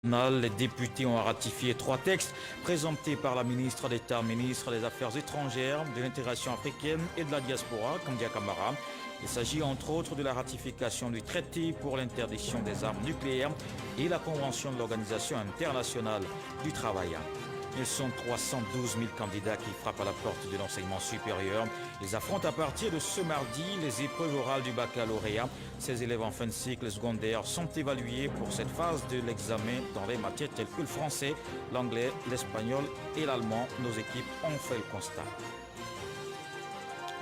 Les députés ont ratifié 3 textes présentés par la ministre d'État, ministre des Affaires étrangères, de l'intégration africaine et de la diaspora, Kandia Camara. Il s'agit entre autres de la ratification du traité pour l'interdiction des armes nucléaires et la convention de l'Organisation internationale du travail. Ils sont 312 000 candidats qui frappent à la porte de l'enseignement supérieur. Ils affrontent à partir de ce mardi les épreuves orales du baccalauréat. Ces élèves en fin de cycle secondaire sont évalués pour cette phase de l'examen dans les matières telles que le français, l'anglais, l'espagnol et l'allemand. Nos équipes ont fait le constat.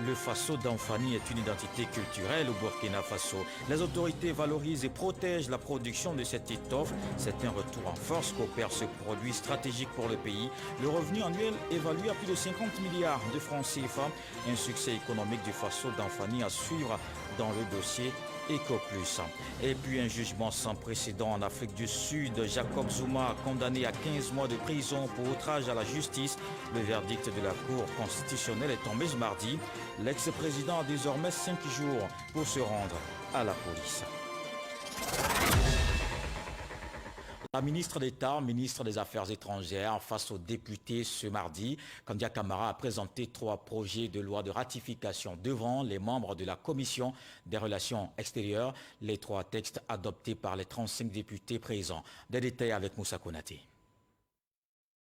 Le Faso d'Anfani est une identité culturelle au Burkina Faso. Les autorités valorisent et protègent la production de cette étoffe. C'est un retour en force qu'opère ce produit stratégique pour le pays. Le revenu annuel évalué à plus de 50 milliards de francs CFA. Un succès économique du Faso d'Anfani à suivre dans le dossier EcoPlus. Et puis un jugement sans précédent en Afrique du Sud. Jacob Zuma condamné à 15 mois de prison pour outrage à la justice. Le verdict de la Cour constitutionnelle est tombé ce mardi. L'ex-président a désormais 5 jours pour se rendre à la police. La ministre d'État, ministre des Affaires étrangères, face aux députés ce mardi, Kandia Camara a présenté 3 projets de loi de ratification devant les membres de la Commission des relations extérieures. Les 3 textes adoptés par les 35 députés présents. Des détails avec Moussa Konaté.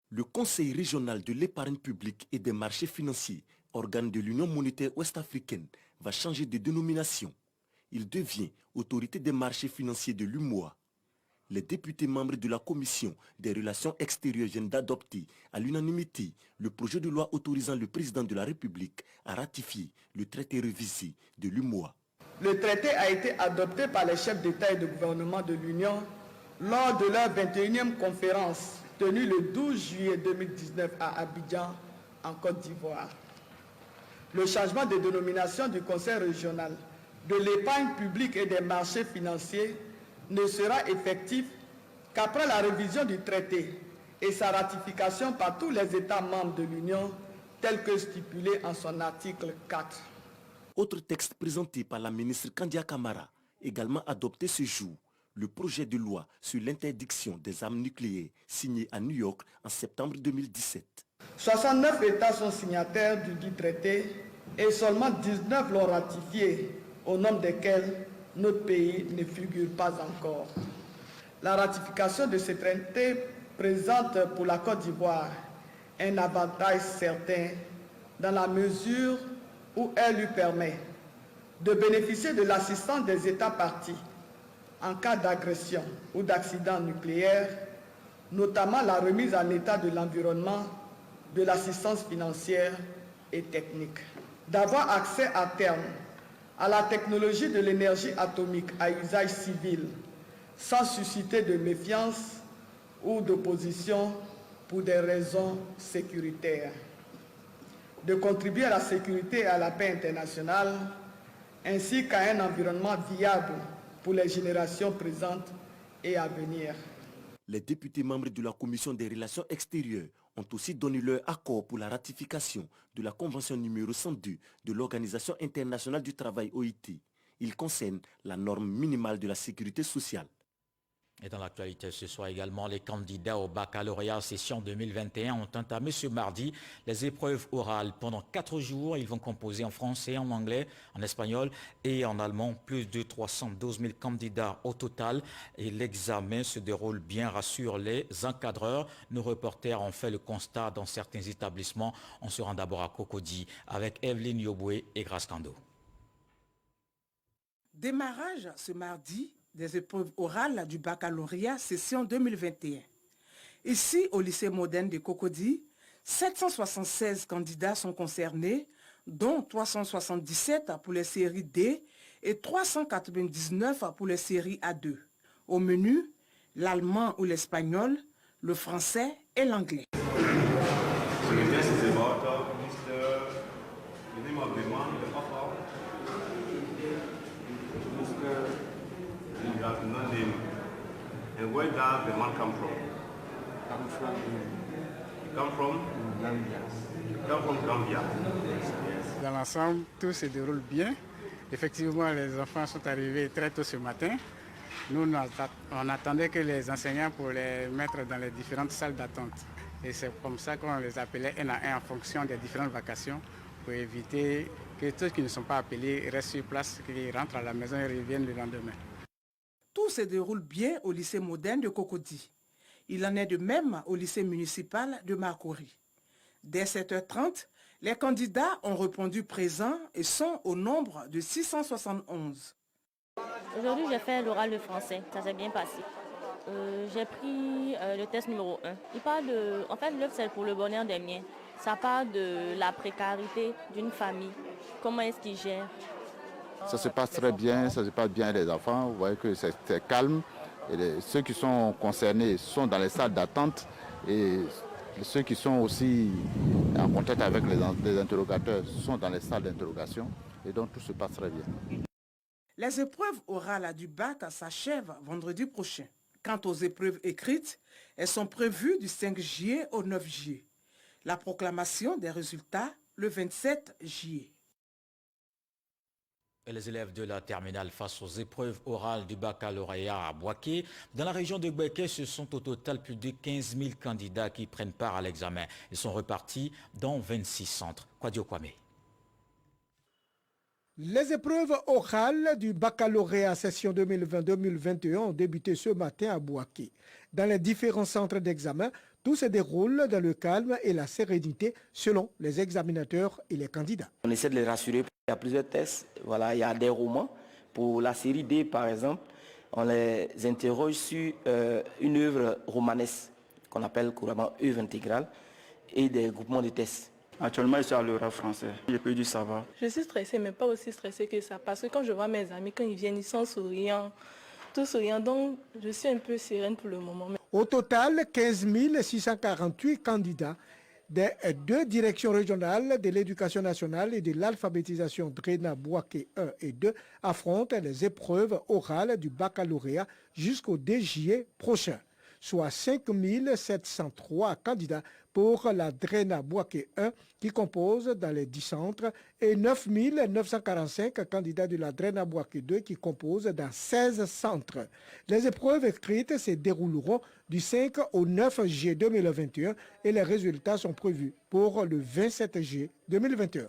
Le Conseil régional de l'épargne publique et des marchés financiers, organe de l'Union monétaire ouest-africaine, va changer de dénomination. Il devient Autorité des marchés financiers de l'UMOA. Les députés membres de la Commission des relations extérieures viennent d'adopter à l'unanimité le projet de loi autorisant le président de la République à ratifier le traité révisé de l'UMOA. Le traité a été adopté par les chefs d'État et de gouvernement de l'Union lors de leur 21e conférence tenue le 12 juillet 2019 à Abidjan, en Côte d'Ivoire. Le changement de dénomination du Conseil régional de l'épargne publique et des marchés financiers ne sera effectif qu'après la révision du traité et sa ratification par tous les États membres de l'Union, tel que stipulé en son article 4. Autre texte présenté par la ministre Kandia Camara, également adopté ce jour, le projet de loi sur l'interdiction des armes nucléaires signé à New York en septembre 2017. 69 États sont signataires du dit traité et seulement 19 l'ont ratifié, au nombre desquels notre pays ne figure pas encore. La ratification de ce traité présente pour la Côte d'Ivoire un avantage certain dans la mesure où elle lui permet de bénéficier de l'assistance des États partis en cas d'agression ou d'accident nucléaire, notamment la remise en état de l'environnement, de l'assistance financière et technique. D'avoir accès à terme à la technologie de l'énergie atomique à usage civil, sans susciter de méfiance ou d'opposition pour des raisons sécuritaires. De contribuer à la sécurité et à la paix internationale, ainsi qu'à un environnement viable pour les générations présentes et à venir. Les députés membres de la Commission des relations extérieures ont aussi donné leur accord pour la ratification de la Convention numéro 102 de l'Organisation internationale du travail OIT. Il concerne la norme minimale de la sécurité sociale. Et dans l'actualité ce soir également, les candidats au baccalauréat session 2021 ont entamé ce mardi les épreuves orales. Pendant 4 jours, ils vont composer en français, en anglais, en espagnol et en allemand. Plus de 312 000 candidats au total. Et l'examen se déroule bien, rassurent les encadreurs. Nos reporters ont fait le constat dans certains établissements. On se rend d'abord à Cocody avec Evelyne Yoboué et Grace Kando. Démarrage ce mardi des épreuves orales du baccalauréat session 2021. Ici, au lycée moderne de Cocody, 776 candidats sont concernés, dont 377 pour les séries D et 399 pour les séries A2. Au menu, l'allemand ou l'espagnol, le français et l'anglais. And where does the man come from? Come from Gambia. Come from Gambia. Dans l'ensemble, tout se déroule bien. Effectivement, les enfants sont arrivés très tôt ce matin. Nous, on attendait que les enseignants pour les mettre dans les différentes salles d'attente. Et c'est comme ça qu'on les appelait un à un en fonction des différentes vacations pour éviter que ceux qui ne sont pas appelés restent sur place, qu'ils rentrent à la maison et reviennent le lendemain. Tout se déroule bien au lycée moderne de Cocody. Il en est de même au lycée municipal de Marcory. Dès 7h30, les candidats ont répondu présents et sont au nombre de 671. Aujourd'hui, j'ai fait l'oral de français. Ça s'est bien passé. J'ai pris le test numéro 1. Il parle de... En fait, l'œuvre, c'est pour le bonheur des miens. Ça parle de la précarité d'une famille. Comment est-ce qu'ils gèrent? Ça se passe très bien, ça se passe bien les enfants. Vous voyez que c'est calme. Et ceux qui sont concernés sont dans les salles d'attente. Et ceux qui sont aussi en contact avec les interrogateurs sont dans les salles d'interrogation. Et donc tout se passe très bien. Les épreuves orales du bac s'achèvent vendredi prochain. Quant aux épreuves écrites, elles sont prévues du 5 juillet au 9 juillet. La proclamation des résultats le 27 juillet. Et les élèves de la terminale face aux épreuves orales du baccalauréat à Bouaké. Dans la région de Bouaké, ce sont au total plus de 15 000 candidats qui prennent part à l'examen. Ils sont repartis dans 26 centres. Kwadio Kwame. Les épreuves orales du baccalauréat session 2020-2021 ont débuté ce matin à Bouaké. Dans les différents centres d'examen, tout se déroule dans le calme et la sérénité selon les examinateurs et les candidats. On essaie de les rassurer. Il y a plusieurs tests. Voilà, il y a des romans. Pour la série D, par exemple, on les interroge sur une œuvre romanesque qu'on appelle couramment œuvre intégrale et des groupements de tests. Actuellement, je suis à l'oral français. J'ai pu du savoir. Je suis stressée, mais pas aussi stressée que ça. Parce que quand je vois mes amis, quand ils viennent, ils sont souriants, tout souriants. Donc, je suis un peu sereine pour le moment. Au total, 15 648 candidats des deux directions régionales de l'éducation nationale et de l'alphabétisation Drena Bouaké 1 et 2 affrontent les épreuves orales du baccalauréat jusqu'au 2 juillet prochain, soit 5 703 candidats pour la Drena Bouaké 1 qui compose dans les 10 centres et 9 945 candidats de la Drena Bouaké 2 qui composent dans 16 centres. Les épreuves écrites se dérouleront du 5 au 9 juillet 2021 et les résultats sont prévus pour le 27 juillet 2021.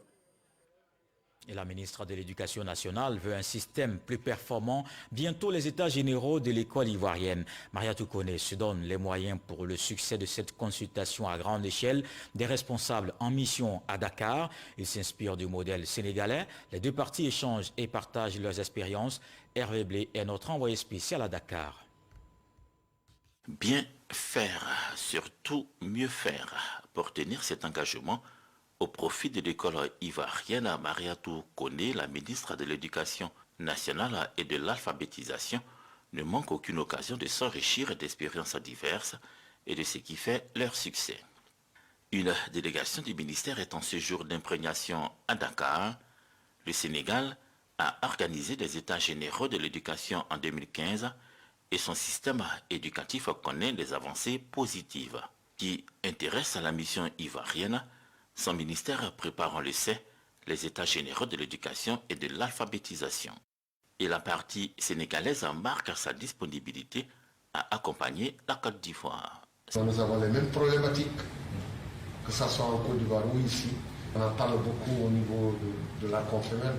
Et la ministre de l'Éducation nationale veut un système plus performant. Bientôt les états généraux de l'école ivoirienne. Maria Toukone se donne les moyens pour le succès de cette consultation à grande échelle des responsables en mission à Dakar. Ils s'inspirent du modèle sénégalais. Les deux parties échangent et partagent leurs expériences. Hervé Blé est notre envoyé spécial à Dakar. Bien faire, surtout mieux faire. Pour tenir cet engagement, au profit de l'école ivoirienne, Maria Toukone, la ministre de l'Éducation nationale et de l'alphabétisation, ne manque aucune occasion de s'enrichir d'expériences diverses et de ce qui fait leur succès. Une délégation du ministère est en séjour d'imprégnation à Dakar. Le Sénégal a organisé des états généraux de l'éducation en 2015 et son système éducatif connaît des avancées positives qui intéressent la mission ivoirienne. Son ministère prépare, on le sait, les états généraux de l'éducation et de l'alphabétisation. Et la partie sénégalaise marque sa disponibilité à accompagner la Côte d'Ivoire. Nous avons les mêmes problématiques, que ce soit en Côte d'Ivoire ou ici. On en parle beaucoup au niveau de la conférence.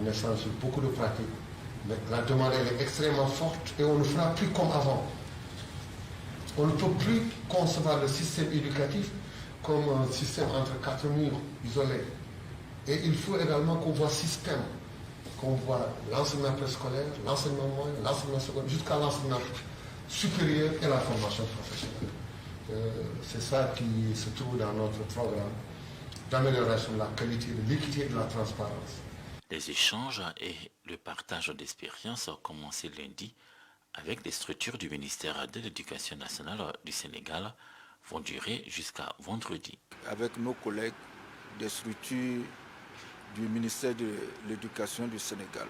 On échange sur beaucoup de pratiques. Mais la demande elle est extrêmement forte et on ne fera plus comme avant. On ne peut plus concevoir le système éducatif comme un système entre quatre murs isolés. Et il faut également qu'on voit système, qu'on voit l'enseignement préscolaire, l'enseignement moyen, l'enseignement secondaire, jusqu'à l'enseignement supérieur et la formation professionnelle. C'est ça qui se trouve dans notre programme d'amélioration de la qualité, de l'équité et de la transparence. Les échanges et le partage d'expériences ont commencé lundi avec les structures du ministère de l'Éducation nationale du Sénégal vont durer jusqu'à vendredi. Avec nos collègues des structures du ministère de l'Éducation du Sénégal,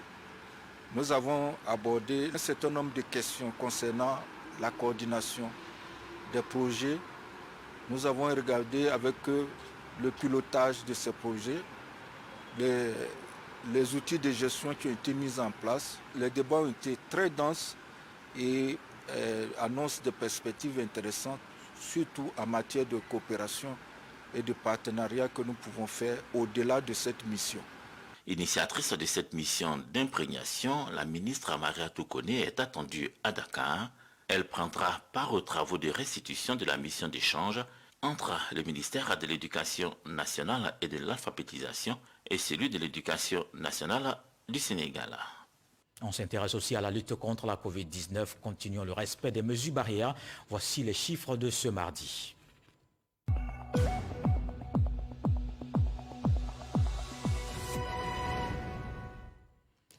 nous avons abordé un certain nombre de questions concernant la coordination des projets. Nous avons regardé avec eux le pilotage de ces projets, les outils de gestion qui ont été mis en place. Les débats ont été très denses et annonce des perspectives intéressantes, surtout en matière de coopération et de partenariat que nous pouvons faire au-delà de cette mission. Initiatrice de cette mission d'imprégnation, la ministre Amariatou Koné est attendue à Dakar. Elle prendra part aux travaux de restitution de la mission d'échange entre le ministère de l'Éducation nationale et de l'alphabétisation et celui de l'Éducation nationale du Sénégal. On s'intéresse aussi à la lutte contre la Covid-19. Continuons le respect des mesures barrières. Voici les chiffres de ce mardi.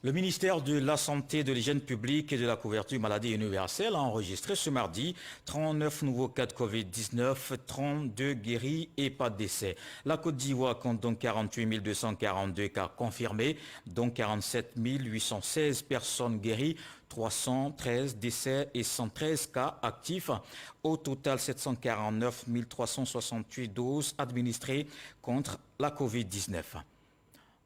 Le ministère de la Santé, de l'Hygiène publique et de la couverture maladie universelle a enregistré ce mardi 39 nouveaux cas de Covid-19, 32 guéris et pas de décès. La Côte d'Ivoire compte donc 48 242 cas confirmés, dont 47 816 personnes guéries, 313 décès et 113 cas actifs. Au total, 749 368 doses administrées contre la Covid-19.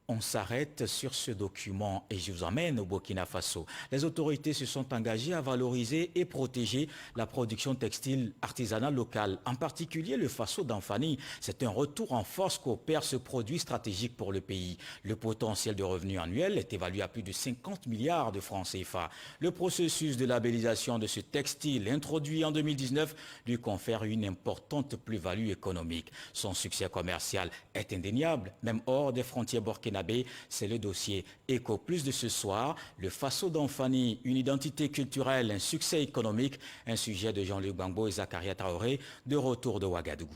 On s'arrête sur ce document et je vous emmène au Burkina Faso. Les autorités se sont engagées à valoriser et protéger la production textile artisanale locale, en particulier le Faso d'Anfani. C'est un retour en force qu'opère ce produit stratégique pour le pays. Le potentiel de revenus annuel est évalué à plus de 50 milliards de francs CFA. Le processus de labellisation de ce textile introduit en 2019 lui confère une importante plus-value économique. Son succès commercial est indéniable, même hors des frontières burkinabées. C'est le dossier Éco Plus de ce soir. Le Faso d'Anfani, une identité culturelle, un succès économique, un sujet de Jean-Luc Gbangbo et Zakaria Traoré, de retour de Ouagadougou.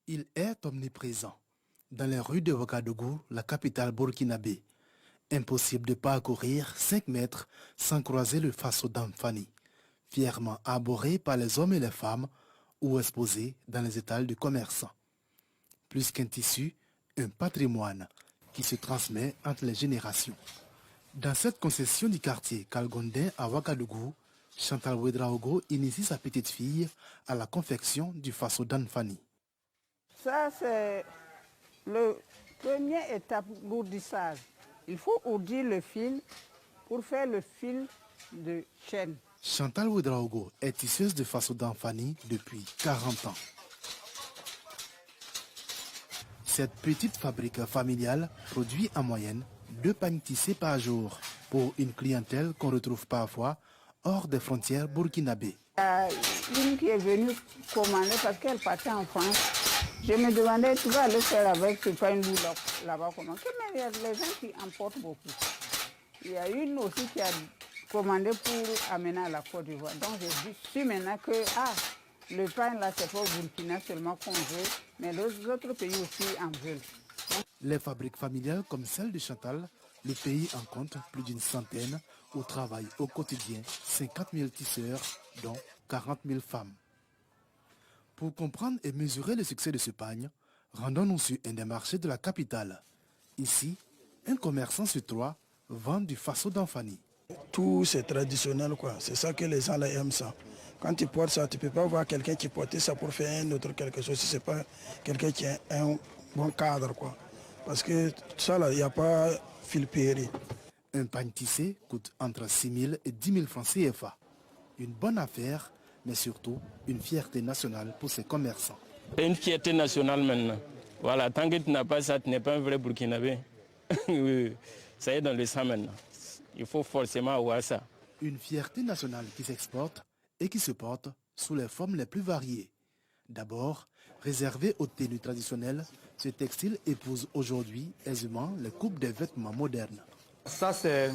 Il est omniprésent. Dans les rues de Ouagadougou, la capitale burkinabé, impossible de parcourir 5 mètres sans croiser le Faso d'Anfani, fièrement arboré par les hommes et les femmes ou exposé dans les étals de commerçants. Plus qu'un tissu, un patrimoine qui se transmet entre les générations. Dans cette concession du quartier Kalgondin à Ouagadougou, Chantal Ouedraogo initie sa petite fille à la confection du Faso d'Anfani. Ça, c'est le première étape d'ourdissage. Il faut ourdir le fil pour faire le fil de chaîne. Chantal Ouedraogo est tisseuse de Faso d'Anfani depuis 40 ans. Cette petite fabrique familiale produit en moyenne 2 pagnes tissées par jour pour une clientèle qu'on retrouve parfois hors des frontières burkinabées. Une qui est venue commander parce qu'elle partait en France. Je me demandais, tu vas aller faire avec ce pain là-bas comment? Mais il y a les gens qui emportent beaucoup. Il y a une aussi qui a commandé pour amener à la Côte d'Ivoire. Donc je suis maintenant que le pain là, c'est pas au Burkina seulement qu'on veut, mais les autres pays aussi en veulent. Les fabriques familiales comme celle de Chantal, le pays en compte plus d'une centaine où travaillent au quotidien 50 000 tisseurs, dont 40 000 femmes. Pour comprendre et mesurer le succès de ce pagne, rendons-nous sur un des marchés de la capitale. Ici, un commerçant sur 3 vend du Faso d'Anfani. Tout c'est traditionnel, quoi. C'est ça que les gens là aiment ça. Quand tu portes ça, tu ne peux pas voir quelqu'un qui porte ça pour faire un autre quelque chose. Si ce n'est pas quelqu'un qui a un bon cadre, quoi. Parce que ça là, il n'y a pas fil péri. Un pagne tissé coûte entre 6 000 et 10 000 francs CFA. Une bonne affaire, mais surtout une fierté nationale pour ses commerçants. C'est une fierté nationale maintenant. Voilà, tant que tu n'as pas ça, tu n'es pas un vrai Burkinabé. Ça est dans le sang maintenant. Il faut forcément avoir ça. Une fierté nationale qui s'exporte et qui se porte sous les formes les plus variées. D'abord, réservé aux tenues traditionnelles, ce textile épouse aujourd'hui aisément les coupes des vêtements modernes. Ça, c'est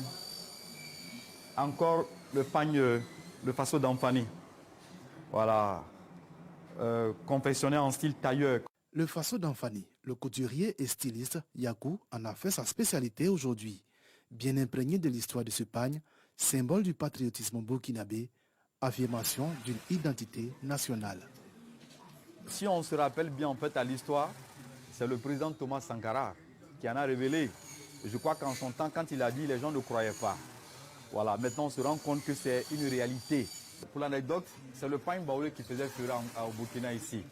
encore le pagne, le Faso d'Anfani. Voilà, confectionné en style tailleur. Le Faso d'Anfani, le couturier et styliste Yakou en a fait sa spécialité aujourd'hui. Bien imprégné de l'histoire de ce pagne, symbole du patriotisme burkinabé, affirmation d'une identité nationale. Si on se rappelle bien en fait à l'histoire, c'est le président Thomas Sankara qui en a révélé. Je crois qu'en son temps, quand il a dit, les gens ne croyaient pas. Voilà, maintenant on se rend compte que c'est une réalité. Pour l'anecdote, c'est le pain baoulé qui faisait fureur au Burkina ici.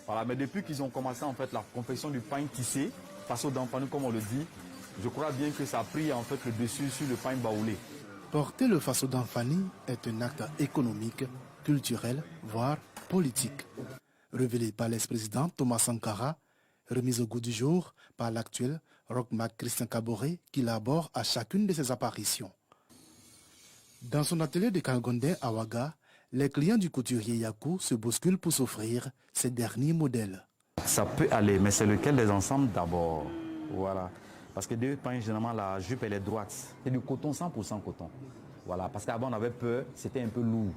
Voilà, mais depuis qu'ils ont commencé en fait la confection du pain tissé, façon d'Anfani comme on le dit, je crois bien que ça a pris en fait le dessus sur le pain baoulé. Porter le faso d'Anfani est un acte économique, culturel, voire politique. Révélé par l'ex-président Thomas Sankara, remise au goût du jour par l'actuel Rochmac Christian Kaboré qui l'aborde à chacune de ses apparitions. Dans son atelier de Kalgondé à Ouaga, les clients du couturier Yakou se bousculent pour s'offrir ses derniers modèles. Ça peut aller, mais c'est lequel des ensembles d'abord. Voilà. Parce que deux pains, généralement, la jupe, elle est droite. C'est du coton, 100% coton. Voilà. Parce qu'avant, on avait peur, c'était un peu lourd.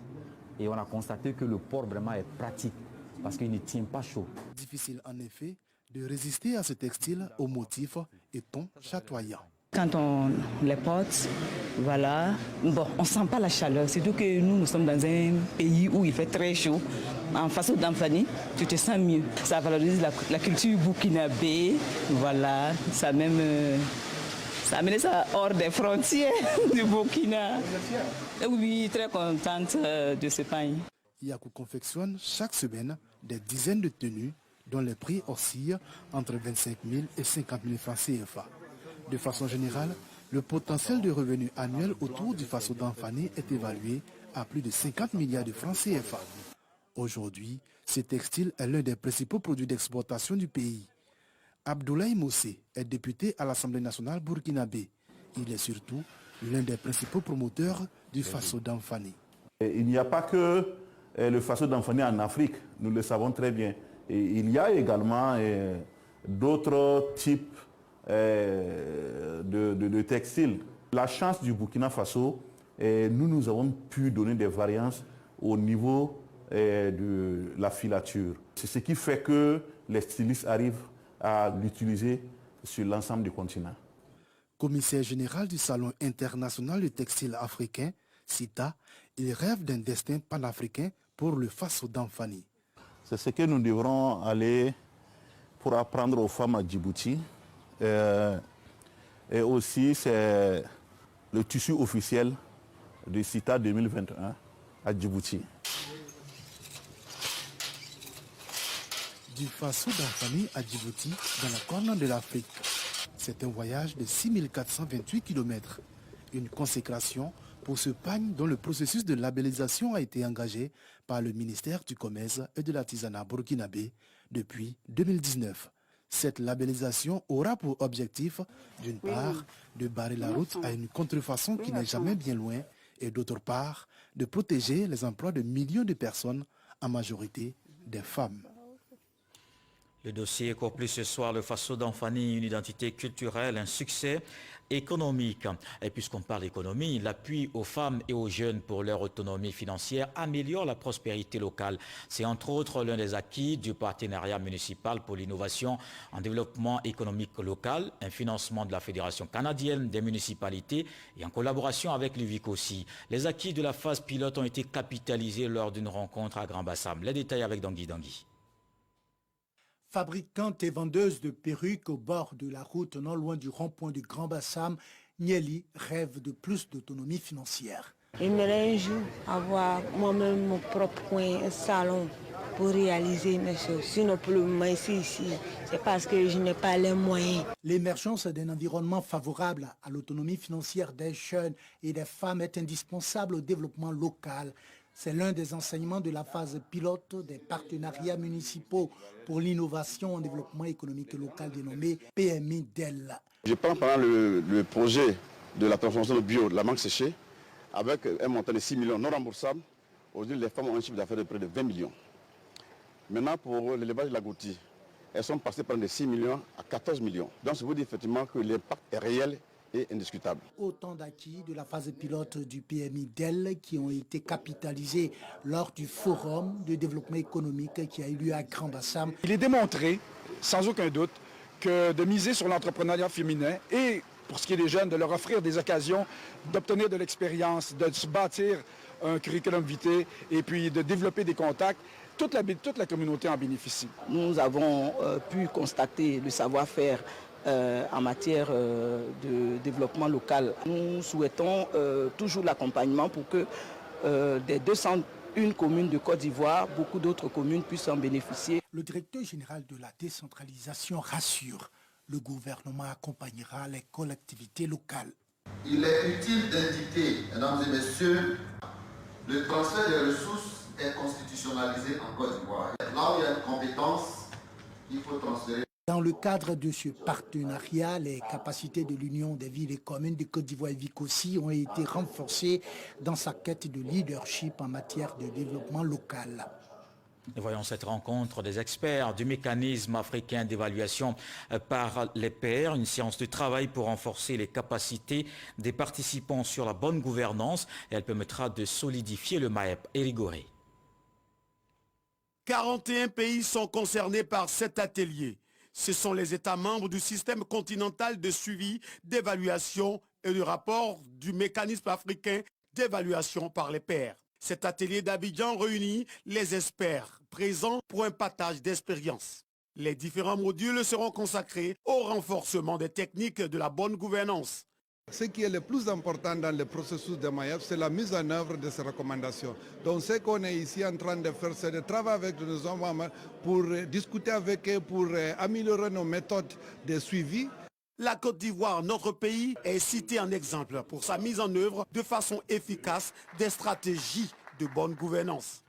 Et on a constaté que le port vraiment est pratique. Parce qu'il ne tient pas chaud. Difficile, en effet, de résister à ce textile aux motifs et tons chatoyants. Quand on les porte, voilà, bon, on ne sent pas la chaleur. Surtout que nous sommes dans un pays où il fait très chaud. En façon d'Anfani, tu te sens mieux. Ça valorise la culture burkinabé. Voilà, ça amène ça hors des frontières du Burkina. Oui, très contente de ce pain. Yakou confectionne chaque semaine des dizaines de tenues dont les prix oscillent entre 25 000 et 50 000 francs CFA. De façon générale, le potentiel de revenus annuel autour du faso d'Anfani est évalué à plus de 50 milliards de francs CFA. Aujourd'hui, ce textile est l'un des principaux produits d'exportation du pays. Abdoulaye Moussé est député à l'Assemblée nationale burkinabé. Il est surtout l'un des principaux promoteurs du faso d'Anfani. Il n'y a pas que le faso d'Anfani en Afrique, nous le savons très bien. Et il y a également d'autres types de textiles. La chance du Burkina Faso, nous avons pu donner des variantes au niveau de la filature. C'est ce qui fait que les stylistes arrivent à l'utiliser sur l'ensemble du continent. Commissaire général du Salon international du textile africain, CITA, il rêve d'un destin panafricain pour le faso d'Anfani. C'est ce que nous devrons aller pour apprendre aux femmes à Djibouti. Et aussi, c'est le tissu officiel du CITA 2021 à Djibouti. Du faso d'Anfani à Djibouti, dans la corne de l'Afrique. C'est un voyage de 6428 km. Une consécration pour ce pagne dont le processus de labellisation a été engagé par le ministère du Commerce et de l'Artisanat burkinabé depuis 2019. Cette labellisation aura pour objectif, d'une part, de barrer la route à une contrefaçon qui n'est jamais bien loin et d'autre part, de protéger les emplois de millions de personnes, en majorité des femmes. Le dossier encore plus ce soir, le faso d'Anfani, une identité culturelle, un succès économique. Et puisqu'on parle d'économie, l'appui aux femmes et aux jeunes pour leur autonomie financière améliore la prospérité locale. C'est entre autres l'un des acquis du partenariat municipal pour l'innovation en développement économique local, un financement de la Fédération canadienne des municipalités et en collaboration avec l'UVIC aussi. Les acquis de la phase pilote ont été capitalisés lors d'une rencontre à Grand-Bassam. Les détails avec Dangui Dangui. Fabricante et vendeuse de perruques au bord de la route non loin du rond-point du Grand-Bassam, Nieli rêve de plus d'autonomie financière. J'aimerais un jour avoir moi-même mon propre coin, un salon pour réaliser mes choses. Sinon pour le moment ici, c'est parce que je n'ai pas les moyens. L'émergence d'un environnement favorable à l'autonomie financière des jeunes et des femmes est indispensable au développement local. C'est l'un des enseignements de la phase pilote des partenariats municipaux pour l'innovation en développement économique local dénommé PMI-DEL. Je prends par exemple le projet de la transformation de bio de la mangue séchée avec un montant de 6 millions non remboursables. Aujourd'hui, les femmes ont un chiffre d'affaires de près de 20 millions. Maintenant, pour l'élevage de l'agouti, elles sont passées par de 6 millions à 14 millions. Donc, je vous dis effectivement que l'impact est réel et indiscutable. Autant d'acquis de la phase pilote du PMI-DEL qui ont été capitalisés lors du forum de développement économique qui a eu lieu à Grand-Bassam. Il est démontré, sans aucun doute, que de miser sur l'entrepreneuriat féminin et, pour ce qui est des jeunes, de leur offrir des occasions d'obtenir de l'expérience, de se bâtir un curriculum vitae et puis de développer des contacts, toute la communauté en bénéficie. Nous avons pu constater le savoir-faire en matière de développement local. Nous souhaitons toujours l'accompagnement pour que des 201 communes de Côte d'Ivoire, beaucoup d'autres communes puissent en bénéficier. Le directeur général de la décentralisation rassure, le gouvernement accompagnera les collectivités locales. Il est utile d'indiquer, mesdames et messieurs, le transfert des ressources est constitutionnalisé en Côte d'Ivoire. Là où il y a une compétence, il faut transférer. Dans le cadre de ce partenariat, les capacités de l'Union des villes et communes de Côte d'Ivoire et Vicossi ont été renforcées dans sa quête de leadership en matière de développement local. Et voyons cette rencontre des experts du mécanisme africain d'évaluation par les pairs, une séance de travail pour renforcer les capacités des participants sur la bonne gouvernance. Elle permettra de solidifier le MAEP. Éric Goré. 41 pays sont concernés par cet atelier. Ce sont les États membres du système continental de suivi, d'évaluation et de rapport du mécanisme africain d'évaluation par les pairs. Cet atelier d'Abidjan réunit les experts présents pour un partage d'expériences. Les différents modules seront consacrés au renforcement des techniques de la bonne gouvernance. Ce qui est le plus important dans le processus de MAEP, c'est la mise en œuvre de ces recommandations. Donc ce qu'on est ici en train de faire, c'est de travailler avec nos membres pour discuter avec eux, pour améliorer nos méthodes de suivi. La Côte d'Ivoire, notre pays, est cité en exemple pour sa mise en œuvre de façon efficace des stratégies de bonne gouvernance.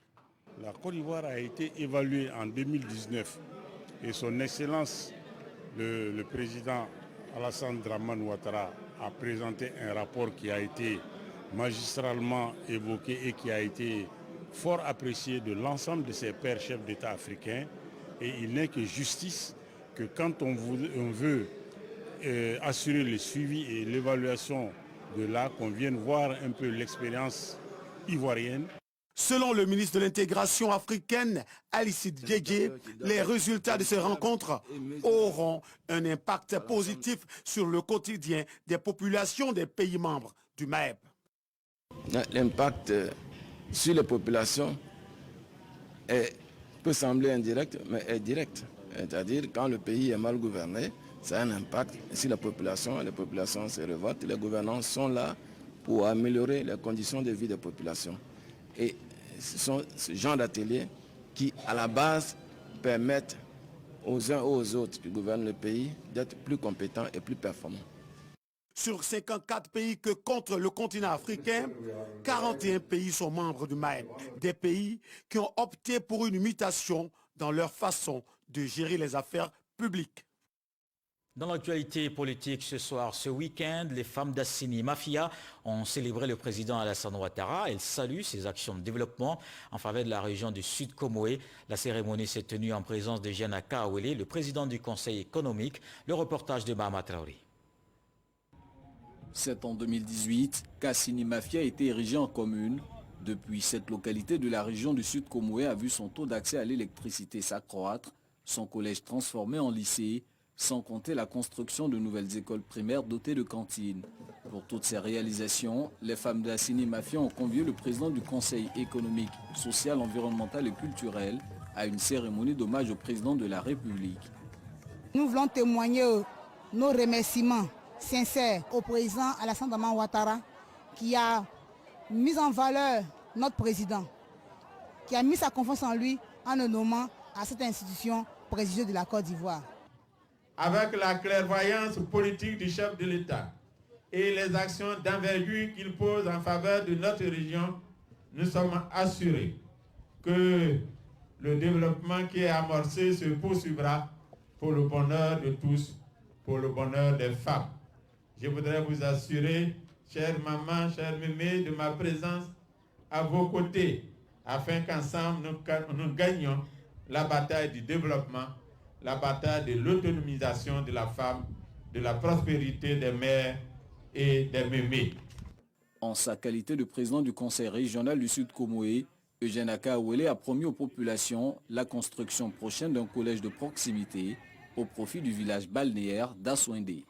La Côte d'Ivoire a été évaluée en 2019 et son Excellence, le président Alassane Dramane Ouattara, a présenté un rapport qui a été magistralement évoqué et qui a été fort apprécié de l'ensemble de ses pairs chefs d'État africains. Et il n'est que justice que quand on veut assurer le suivi et l'évaluation de là, qu'on vienne voir un peu l'expérience ivoirienne. Selon le ministre de l'intégration africaine, Alicide Djedje, les résultats de ces rencontres auront un impact positif sur le quotidien des populations des pays membres du MAEP. L'impact sur les populations peut sembler indirect, mais est direct. C'est-à-dire quand le pays est mal gouverné, ça a un impact sur la population. Les populations se révoltent. Les gouvernants sont là pour améliorer les conditions de vie des populations. Et ce sont ce genre d'ateliers qui, à la base, permettent aux uns et aux autres qui gouvernent le pays d'être plus compétents et plus performants. Sur 54 pays que compte le continent africain, 41 pays sont membres du MAEP. Des pays qui ont opté pour une mutation dans leur façon de gérer les affaires publiques. Dans l'actualité politique ce soir, ce week-end, les femmes d'Assini Mafia ont célébré le président Alassane Ouattara. Elles saluent ses actions de développement en faveur de la région du Sud Comoé. La cérémonie s'est tenue en présence de Janaka Awele, le président du Conseil économique. Le reportage de Mahama Traoré. C'est en 2018 qu'Assini Mafia a été érigée en commune. Depuis, cette localité de la région du Sud Comoé a vu son taux d'accès à l'électricité s'accroître, son collège transformé en lycée, sans compter la construction de nouvelles écoles primaires dotées de cantines. Pour toutes ces réalisations, les femmes d'Assini Mafia ont convié le président du Conseil économique, social, environnemental et culturel à une cérémonie d'hommage au président de la République. Nous voulons témoigner nos remerciements sincères au président Alassane Dramane Ouattara qui a mis en valeur notre président, qui a mis sa confiance en lui en le nommant à cette institution prestigieuse de la Côte d'Ivoire. Avec la clairvoyance politique du chef de l'État et les actions d'envergure qu'il pose en faveur de notre région, nous sommes assurés que le développement qui est amorcé se poursuivra pour le bonheur de tous, pour le bonheur des femmes. Je voudrais vous assurer, chère maman, chère mémé, de ma présence à vos côtés, afin qu'ensemble nous gagnions la bataille du développement, la bataille de l'autonomisation de la femme, de la prospérité des mères et des mémés. En sa qualité de président du Conseil régional du Sud Comoé, Eugène Akaouele a promis aux populations la construction prochaine d'un collège de proximité au profit du village balnéaire d'Assouindé.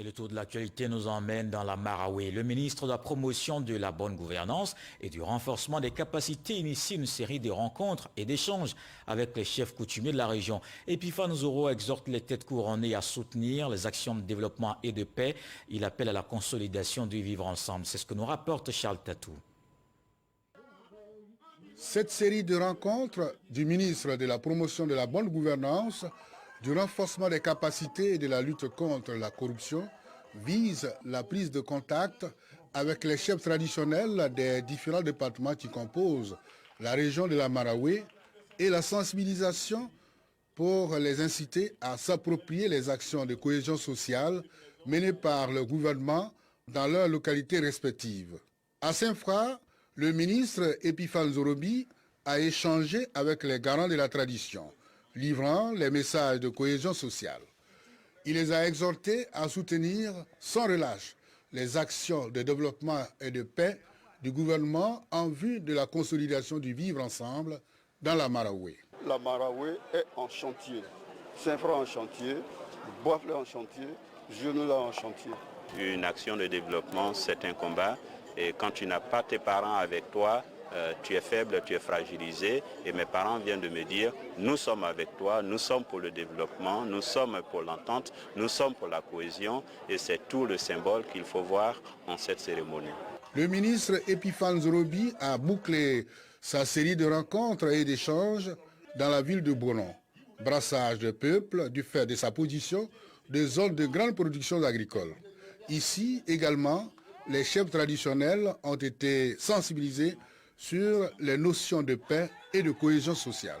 Et le tour de l'actualité nous emmène dans la Marawi. Le ministre de la promotion de la bonne gouvernance et du renforcement des capacités initie une série de rencontres et d'échanges avec les chefs coutumiers de la région. Epiphane Zoro exhorte les têtes couronnées à soutenir les actions de développement et de paix. Il appelle à la consolidation du vivre ensemble. C'est ce que nous rapporte Charles Tatou. Cette série de rencontres du ministre de la promotion de la bonne gouvernance, du renforcement des capacités et de la lutte contre la corruption vise la prise de contact avec les chefs traditionnels des différents départements qui composent la région de la Marawi et la sensibilisation pour les inciter à s'approprier les actions de cohésion sociale menées par le gouvernement dans leurs localités respectives. À Saint-Fra, le ministre Epiphane Zorobi a échangé avec les garants de la tradition, livrant les messages de cohésion sociale. Il les a exhortés à soutenir sans relâche les actions de développement et de paix du gouvernement en vue de la consolidation du vivre ensemble dans la Marawi. La Marawi est en chantier. Saint-Fra en chantier, Boiflé en chantier, Genoula en chantier. Une action de développement, c'est un combat. Et quand tu n'as pas tes parents avec toi, tu es faible, tu es fragilisé. Et mes parents viennent de me dire, nous sommes avec toi, nous sommes pour le développement, nous sommes pour l'entente, nous sommes pour la cohésion. Et c'est tout le symbole qu'il faut voir en cette cérémonie. Le ministre Epiphane Zorobi a bouclé sa série de rencontres et d'échanges dans la ville de Bonon. Brassage de peuple du fait de sa position de zone de grande production agricole. Ici également, les chefs traditionnels ont été sensibilisés sur les notions de paix et de cohésion sociale.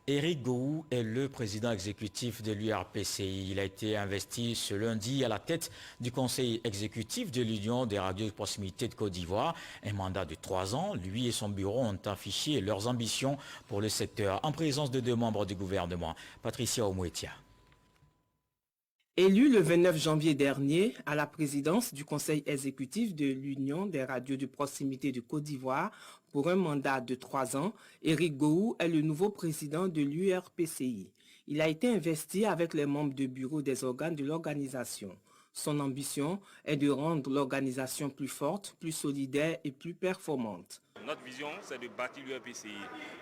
Éric Gou est le président exécutif de l'URPCI. Il a été investi ce lundi à la tête du conseil exécutif de l'Union des radios de proximité de Côte d'Ivoire. Un mandat de 3 ans. Lui et son bureau ont affiché leurs ambitions pour le secteur en présence de 2 membres du gouvernement. Patricia Omouetia. Élu le 29 janvier dernier à la présidence du conseil exécutif de l'Union des radios de proximité de Côte d'Ivoire pour un mandat de 3 ans, Éric Gou est le nouveau président de l'URPCI. Il a été investi avec les membres de bureau des organes de l'organisation. Son ambition est de rendre l'organisation plus forte, plus solidaire et plus performante. Notre vision, c'est de bâtir l'URPCI,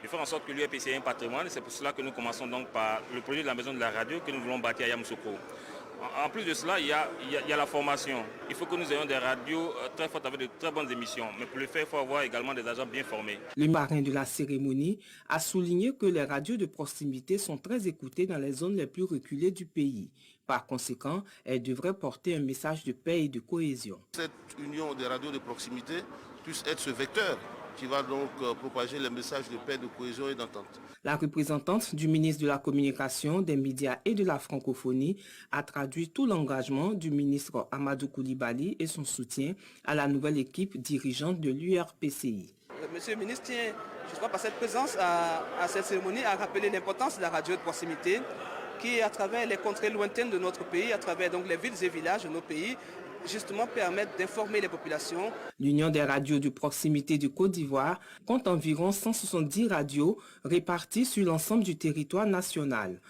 de faire en sorte que l'URPCI ait un patrimoine. C'est pour cela que nous commençons donc par le projet de la maison de la radio que nous voulons bâtir à Yamoussoukro. En plus de cela, il y a la formation. Il faut que nous ayons des radios très fortes avec de très bonnes émissions. Mais pour le faire, il faut avoir également des agents bien formés. Le parrain de la cérémonie a souligné que les radios de proximité sont très écoutées dans les zones les plus reculées du pays. Par conséquent, elles devraient porter un message de paix et de cohésion. Cette union des radios de proximité puisse être ce vecteur qui va donc propager les messages de paix, de cohésion et d'entente. La représentante du ministre de la Communication, des médias et de la francophonie a traduit tout l'engagement du ministre Amadou Koulibaly et son soutien à la nouvelle équipe dirigeante de l'URPCI. Monsieur le ministre tient, je crois, par cette présence à cette cérémonie, à rappeler l'importance de la radio de proximité qui, à travers les contrées lointaines de notre pays, à travers donc les villes et villages de nos pays, justement permettre d'informer les populations. L'Union des radios de proximité de Côte d'Ivoire compte environ 170 radios réparties sur l'ensemble du territoire national.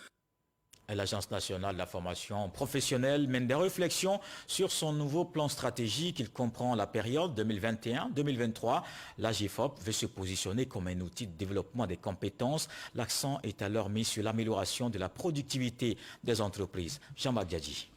L'Agence nationale de la formation professionnelle mène des réflexions sur son nouveau plan stratégique. Il comprend la période 2021-2023. L'AGFOP veut se positionner comme un outil de développement des compétences. L'accent est alors mis sur l'amélioration de la productivité des entreprises. Jean-Marc Diadji.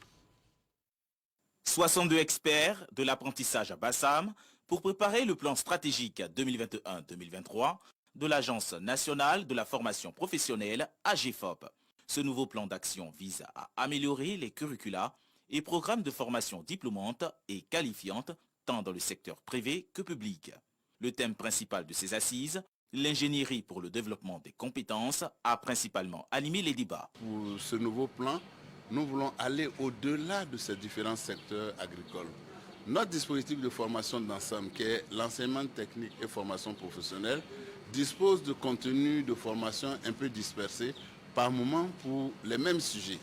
62 experts de l'apprentissage à Bassam pour préparer le plan stratégique 2021-2023 de l'Agence nationale de la formation professionnelle AGFOP. Ce nouveau plan d'action vise à améliorer les curricula et programmes de formation diplômante et qualifiante tant dans le secteur privé que public. Le thème principal de ces assises, l'ingénierie pour le développement des compétences, a principalement animé les débats. Pour ce nouveau plan, nous voulons aller au-delà de ces différents secteurs agricoles. Notre dispositif de formation d'ensemble, qui est l'enseignement technique et formation professionnelle, dispose de contenus de formation un peu dispersés par moment pour les mêmes sujets.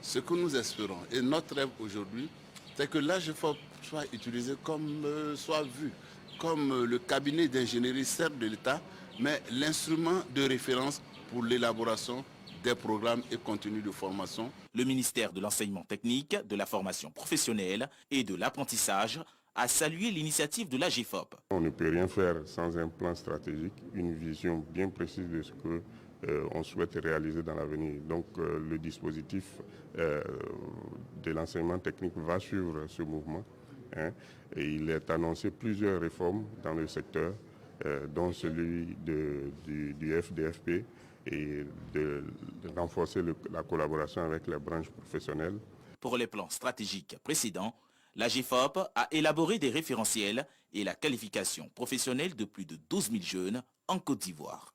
Ce que nous espérons, et notre rêve aujourd'hui, c'est que l'AGFOP soit utilisé soit vu comme le cabinet d'ingénierie certes de l'État, mais l'instrument de référence pour l'élaboration des programmes et contenus de formation. Le ministère de l'enseignement technique, de la formation professionnelle et de l'apprentissage a salué l'initiative de l'AGEFOP. On ne peut rien faire sans un plan stratégique, une vision bien précise de ce que on souhaite réaliser dans l'avenir. Donc le dispositif de l'enseignement technique va suivre ce mouvement. Et il est annoncé plusieurs réformes dans le secteur, dont celui du FDFP et de renforcer la collaboration avec les branches professionnelles. Pour les plans stratégiques précédents, l'AGEFOP a élaboré des référentiels et la qualification professionnelle de plus de 12 000 jeunes en Côte d'Ivoire.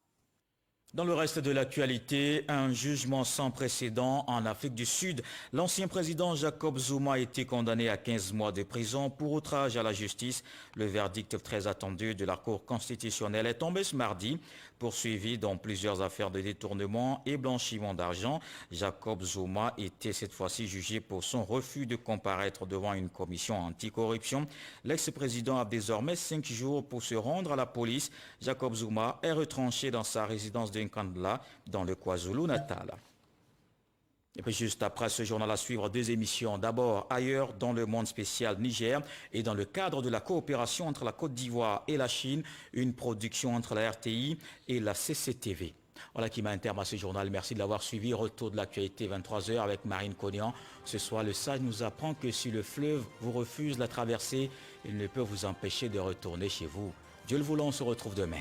Dans le reste de l'actualité, un jugement sans précédent en Afrique du Sud. L'ancien président Jacob Zuma a été condamné à 15 mois de prison pour outrage à la justice. Le verdict très attendu de la Cour constitutionnelle est tombé ce mardi. Poursuivi dans plusieurs affaires de détournement et blanchiment d'argent, Jacob Zuma était cette fois-ci jugé pour son refus de comparaître devant une commission anticorruption. L'ex-président a désormais 5 jours pour se rendre à la police. Jacob Zuma est retranché dans sa résidence de Nkandla, dans le KwaZulu-Natal. Et puis juste après ce journal à suivre 2 émissions. D'abord ailleurs dans le monde spécial Niger et dans le cadre de la coopération entre la Côte d'Ivoire et la Chine, une production entre la RTI et la CCTV. Voilà qui met un terme à ce journal. Merci de l'avoir suivi. Retour de l'actualité 23h avec Marine Cognan. Ce soir, le sage nous apprend que si le fleuve vous refuse la traversée, il ne peut vous empêcher de retourner chez vous. Dieu le voulant, on se retrouve demain.